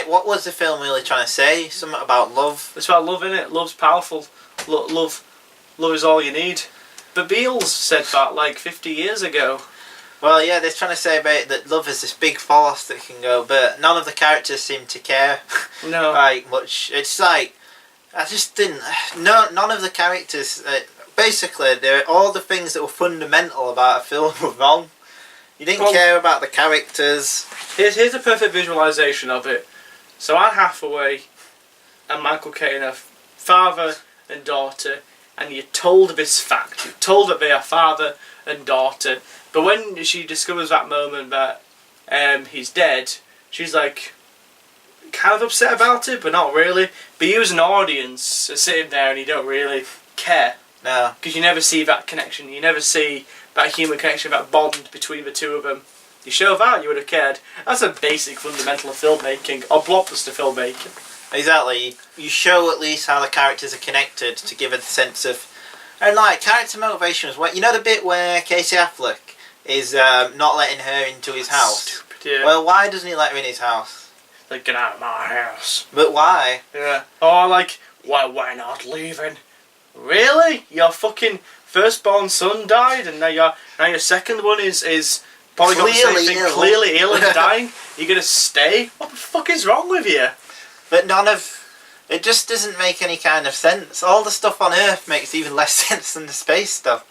what was the film really trying to say? Something about love? It's about love, innit? Love's powerful. Love is all you need. The Beatles said that like 50 years ago. Well, yeah, they're trying to say about that love is this big force that can go, but none of the characters seem to care. No. Like, much. It's like, I just didn't... None of the characters... basically, all the things that were fundamental about a film were wrong. You didn't care about the characters. Here's a perfect visualisation of it. So Anne Hathaway and Michael Caine are father and daughter, and you're told of this fact. You're told that they are father and daughter. But when she discovers that moment that he's dead, she's like kind of upset about it, but not really. But you as an audience are sitting there and you don't really care. No. Because you never see that connection. You never see that human connection, that bond between the two of them. You show that, you would have cared. That's a basic fundamental of filmmaking, or blockbuster filmmaking. Exactly. You show at least how the characters are connected to give a sense of... And like, character motivation was... You know the bit where Casey Affleck is not letting her into his house? Stupid, yeah. Well, why doesn't he let her in his house? Like, get out of my house. But why? Yeah. Or like, why we're not leaving. Really? Your fucking firstborn son died, and now your second one is probably got the same thing, clearly ill and dying. You're gonna stay? What the fuck is wrong with you? But none of... It just doesn't make any kind of sense. All the stuff on Earth makes even less sense than the space stuff.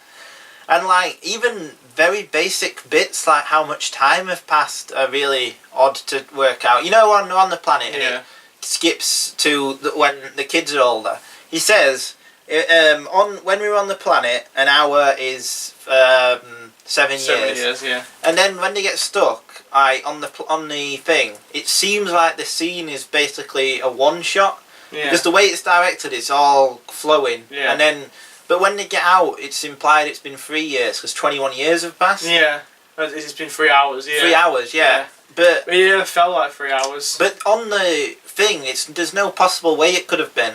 And like, even very basic bits like how much time have passed are really odd to work out. You know, on the planet, and it skips to when the kids are older. He says, when we were on the planet, an hour is 7 years. Yeah. And then when they get stuck, on the thing, it seems like the scene is basically a one shot. Yeah. Because the way it's directed, it's all flowing. Yeah. And then, but when they get out, it's implied it's been 3 years because 21 years have passed. Yeah. It's been 3 hours. Yeah. 3 hours. Yeah. But it never felt like 3 hours. But on the thing, there's no possible way it could have been.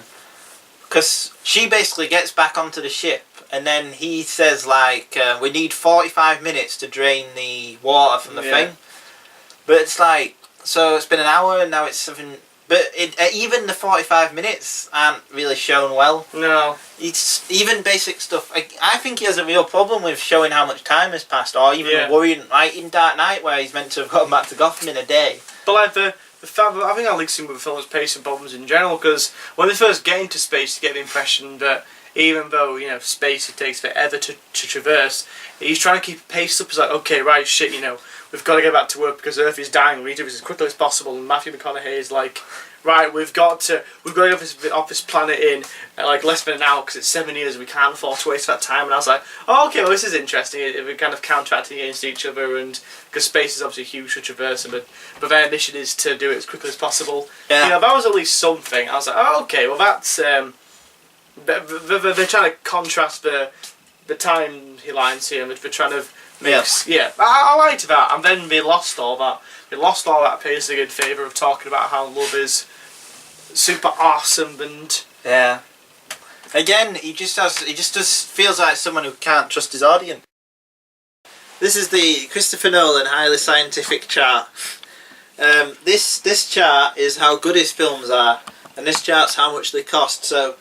Because she basically gets back onto the ship, and then he says, like, we need 45 minutes to drain the water from the thing. But it's like, so it's been an hour, and now it's 7... But even the 45 minutes aren't really shown well. No. It's even basic stuff. I think he has a real problem with showing how much time has passed, or even worrying, like in Dark Knight, where he's meant to have gotten back to Gotham in a day. But like I think that links in with the film's pacing problems in general, because when they first get into space, you get the impression that even though, you know, space it takes forever to traverse, he's trying to keep pace up. He's like, okay, right, shit, you know, we've got to get back to work because Earth is dying. We need to do this as quickly as possible. And Matthew McConaughey is like, right, we've got to get off this planet in like less than an hour because it's 7 years. We can't afford to waste that time. And I was like, oh, okay, well, this is interesting. We're kind of counteracting against each other, and because space is obviously huge to traverse, but their mission is to do it as quickly as possible. Yeah. You know, that was at least something. I was like, oh, okay, well, that's they're trying to contrast the time lines here, and they're trying to mix. Yeah, I liked that, and then they lost all that. They lost all that pacing in favour of talking about how love is super awesome and Again, he just feels like someone who can't trust his audience. This is the Christopher Nolan highly scientific chart. This chart is how good his films are, and this chart's how much they cost. So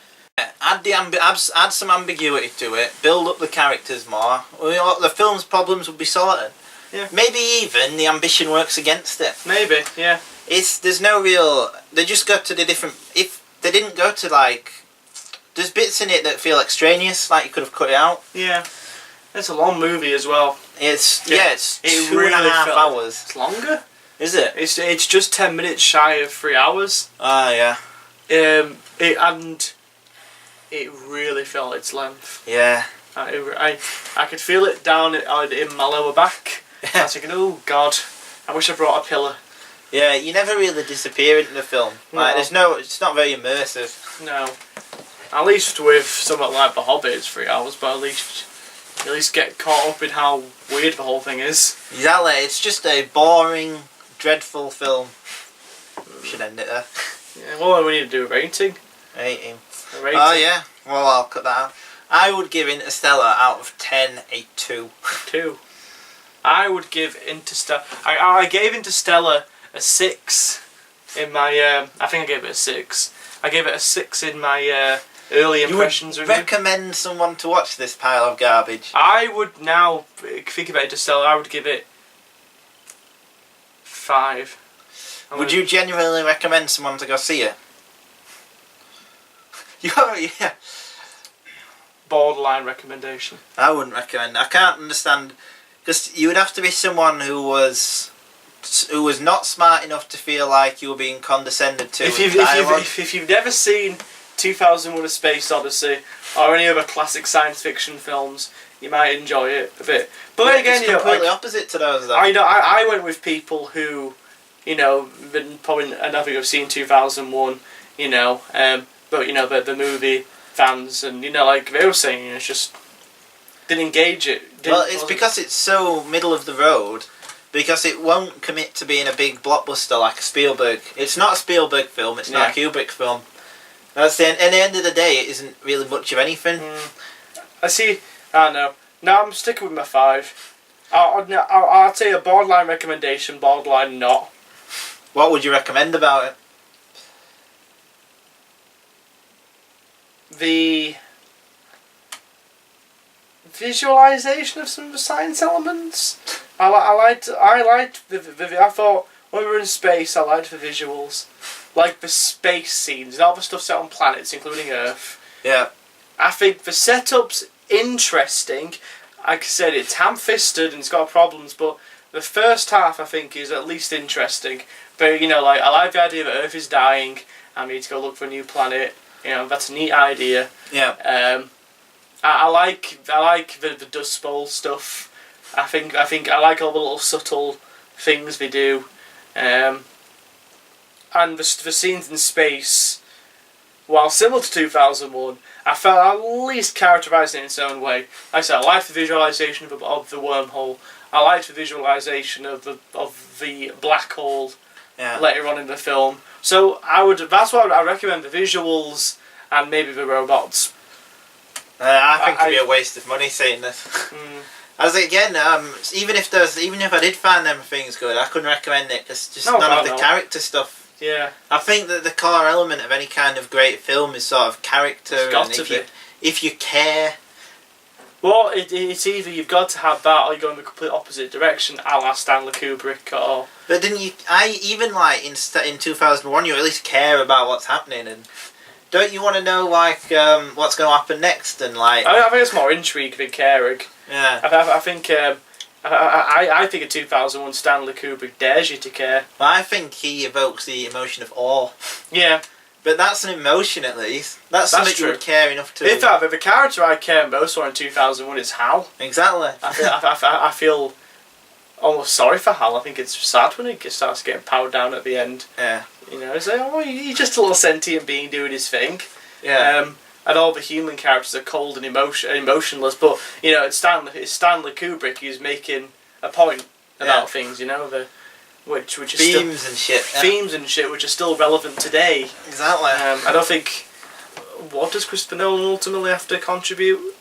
add some ambiguity to it, build up the characters more. The film's problems would be sorted. Yeah. Maybe even the ambition works against it. Maybe, yeah. There's no real... They just go to the different... If they didn't go to, like... There's bits in it that feel extraneous, like you could have cut it out. Yeah. It's a long movie as well. It's 2.5 hours. It's longer? Is it? It's just 10 minutes shy of 3 hours. Ah, yeah. And it really felt its length. Yeah. I could feel it down in my lower back. I was thinking, oh God, I wish I brought a pillow. Yeah, you never really disappear into the film. Like, it's not very immersive. No. At least with something like The Hobbit, it's 3 hours, but at least get caught up in how weird the whole thing is. Exactly, it's just a boring, dreadful film. We should end it there. Yeah, well, we need to do a rating. Rating. Oh yeah, well I'll cut that out. I would give Interstellar out of 10 a 2. 2. I would give Interstellar... I gave Interstellar a 6 in my. I think I gave it a 6. I gave it a 6 in my early impressions you would review. recommend someone to watch this pile of garbage? I would now think about Interstellar. I would give it 5. Would you genuinely recommend someone to go see it? Yeah. Borderline recommendation. I wouldn't recommend. I can't understand, because you would have to be someone who was not smart enough to feel like you were being condescended to. If you've never seen 2001: A Space Odyssey or any other classic science fiction films, you might enjoy it a bit. But then again, it's completely opposite to those. Though. I went with people who, probably I don't think have seen 2001. But the movie fans, and like they were saying, it's just didn't engage it. It's because it's so middle of the road. Because it won't commit to being a big blockbuster like a Spielberg. It's not a Spielberg film. It's not a Kubrick film. At the end of the day, it isn't really much of anything. I see. I know. No, I'm sticking with my 5. I'll tell you a borderline recommendation, borderline not. What would you recommend about it? The visualization of some of the science elements. I thought when we were in space, I liked the visuals, like the space scenes and all the stuff set on planets, including Earth. Yeah. I think the setup's interesting. Like I said, it's ham-fisted and it's got problems, but the first half I think is at least interesting. But I like the idea that Earth is dying and we need to go look for a new planet. That's a neat idea. Yeah. I like the Dust Bowl stuff. I think I like all the little subtle things they do, and the scenes in space, while similar to 2001, I felt at least characterised in its own way. Like I said, I liked the visualisation of the wormhole. I liked the visualisation of the black hole later on in the film. So that's what I recommend: the visuals and maybe the robots. I think it'd be a waste of money saying this. As again, even if I did find them things good, I couldn't recommend it because just none of the character stuff. Yeah. I think that the core element of any kind of great film is sort of character. It's got to be. If you care. Well, it's either you've got to have that or you go in the complete opposite direction, a la Stanley Kubrick or... But didn't you... in 2001, you at least care about what's happening, and don't you want to know, what's going to happen next, and I think it's more intrigue than caring. Yeah. I think... I think a 2001 Stanley Kubrick dares you to care. Well, I think he evokes the emotion of awe. Yeah. But that's an emotion, at least. That's something true. you would care enough to... In fact, the character I care most for in 2001 is Hal. Exactly. I feel almost sorry for Hal. I think it's sad when he starts getting powered down at the end. Yeah. It's like, he's just a little sentient being doing his thing. Yeah. And all the human characters are cold and emotionless. But, it's Stanley Kubrick who's making a point about things, which is themes and shit. Yeah. Themes and shit which are still relevant today. Exactly. I don't think... What does Christopher Nolan ultimately have to contribute?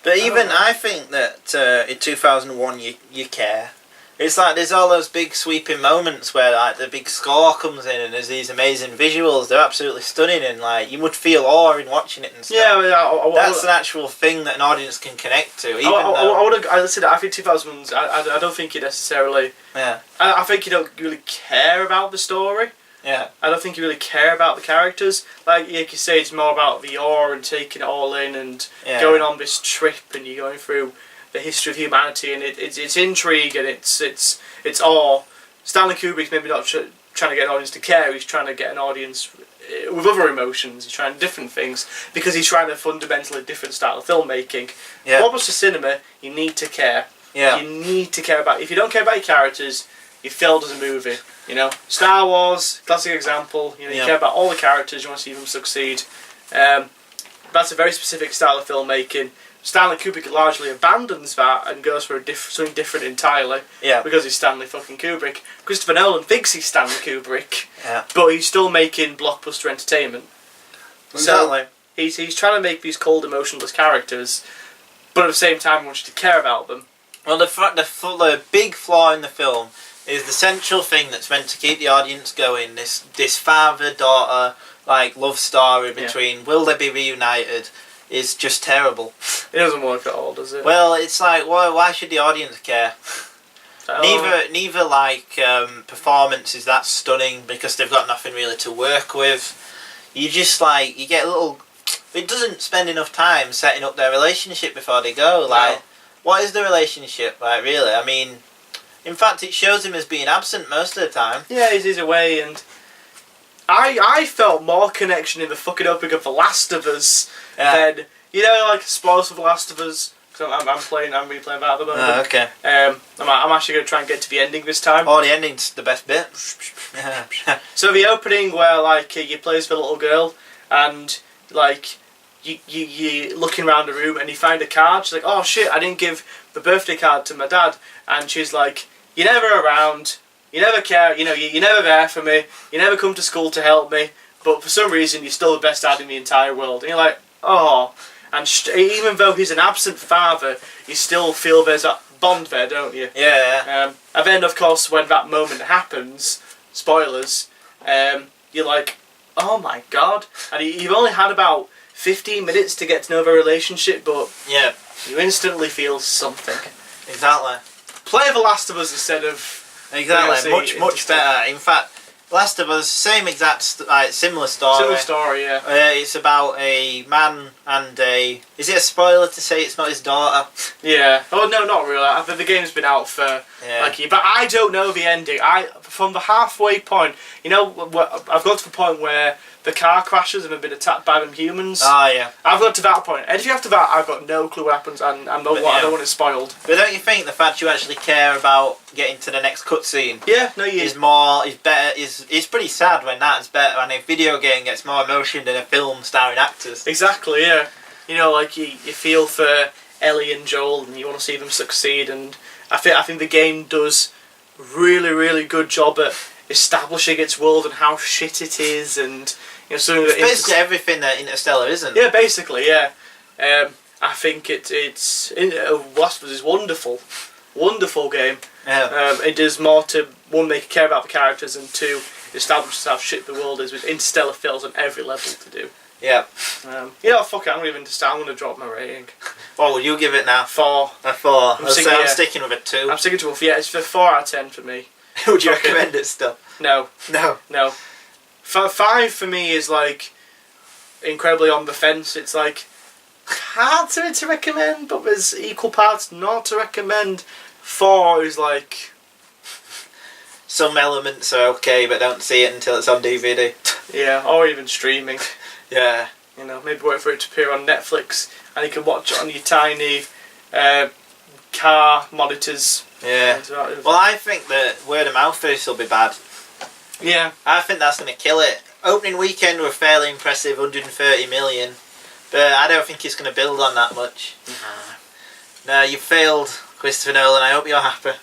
But I think that in 2001 you care. It's like there's all those big sweeping moments where the big score comes in and there's these amazing visuals. They're absolutely stunning and you would feel awe in watching it and stuff. Yeah, that's an actual thing that an audience can connect to. I think 2001's. I don't think you necessarily. Yeah. I think you don't really care about the story. Yeah. I don't think you really care about the characters. Like you say, it's more about the awe and taking it all in and going on this trip and you're going through the history of humanity and it's intrigue and it's awe. Stanley Kubrick's maybe not trying to get an audience to care. He's trying to get an audience with other emotions. He's trying different things because he's trying a fundamentally different style of filmmaking. Yeah. Blockbuster cinema, you need to care. Yeah. You need to care about. If you don't care about your characters, you failed as a movie. Star Wars, classic example. You care about all the characters. You want to see them succeed. That's a very specific style of filmmaking. Stanley Kubrick largely abandons that and goes for something different entirely. Yeah. Because he's Stanley fucking Kubrick. Christopher Nolan thinks he's Stanley Kubrick. Yeah. But he's still making blockbuster entertainment. Exactly. So he's trying to make these cold, emotionless characters, but at the same time, he wants you to care about them. Well, the big flaw in the film is the central thing that's meant to keep the audience going. This father-daughter like love story between will they be reunited is just terrible. It doesn't work at all, does it? Well, it's like why should the audience care? Neither like performance is that stunning because they've got nothing really to work with. You just like you get a little. It doesn't spend enough time setting up their relationship before they go. Like, what is the relationship like? Really, I mean, in fact, it shows him as being absent most of the time. Yeah, he's away, and I felt more connection in the fucking opening of The Last of Us than like spoilers for The Last of Us. Cause I'm replaying that at the moment. Oh, okay. I'm actually going to try and get to the ending this time. Oh, the ending's the best bit. So the opening where like you play as the little girl and like you looking around the room and you find a card. She's like, oh shit, I didn't give the birthday card to my dad. And she's like, you're never around, you never care, you're never there for me, you never come to school to help me, but for some reason you're still the best dad in the entire world. And you're like, oh. And even though he's an absent father, you still feel there's that bond there, don't you? Yeah. And then, of course, when that moment happens, spoilers, you're like, oh my god. And you've only had about 15 minutes to get to know their relationship, but you instantly feel something. Exactly. Play The Last of Us instead of... Exactly. Much better. In fact, Last of Us, same exact, similar story. Similar story, yeah. It's about a man and a... Is it a spoiler to say it's not his daughter? Yeah. Oh, no, not really. I think the game's been out for but I don't know the ending. From the halfway point, I've got to the point where the car crashes and have been attacked by them humans. Ah, yeah. I've got to that point. Anything after that, I've got no clue what happens, and I don't want it spoiled. But don't you think the fact you actually care about getting to the next cutscene? Yeah, no, is better. It's pretty sad when that's better, and a video game gets more emotion than a film starring actors. Exactly, yeah. Like you feel for Ellie and Joel, and you want to see them succeed. And I think the game does really, really good job at establishing its world and how shit it is, and something that basically everything that Interstellar isn't. Yeah, basically, yeah. I think it's Last of Us is wonderful game. Yeah. It does more to one, make you care about the characters, and two, establish how shit the world is, with Interstellar fails on every level to do. Yeah. Fuck it, I'm going to drop my rating. What will you give it now? 4. A 4. I'm sticking with a 2. I'm sticking to a 4. Yeah, it's a 4 out of 10 for me. Would you recommend it still? No. 5 for me is like incredibly on the fence. It's like hard to recommend, but there's equal parts not to recommend. 4 is like some elements are okay, but don't see it until it's on DVD. Yeah, or even streaming. Yeah. Maybe wait for it to appear on Netflix and you can watch it on your tiny car monitors. Yeah. Well, I think that word of mouth first will be bad. Yeah. I think that's going to kill it. Opening weekend were fairly impressive, 130 million. But I don't think it's going to build on that much. No, you failed, Christopher Nolan. I hope you're happy.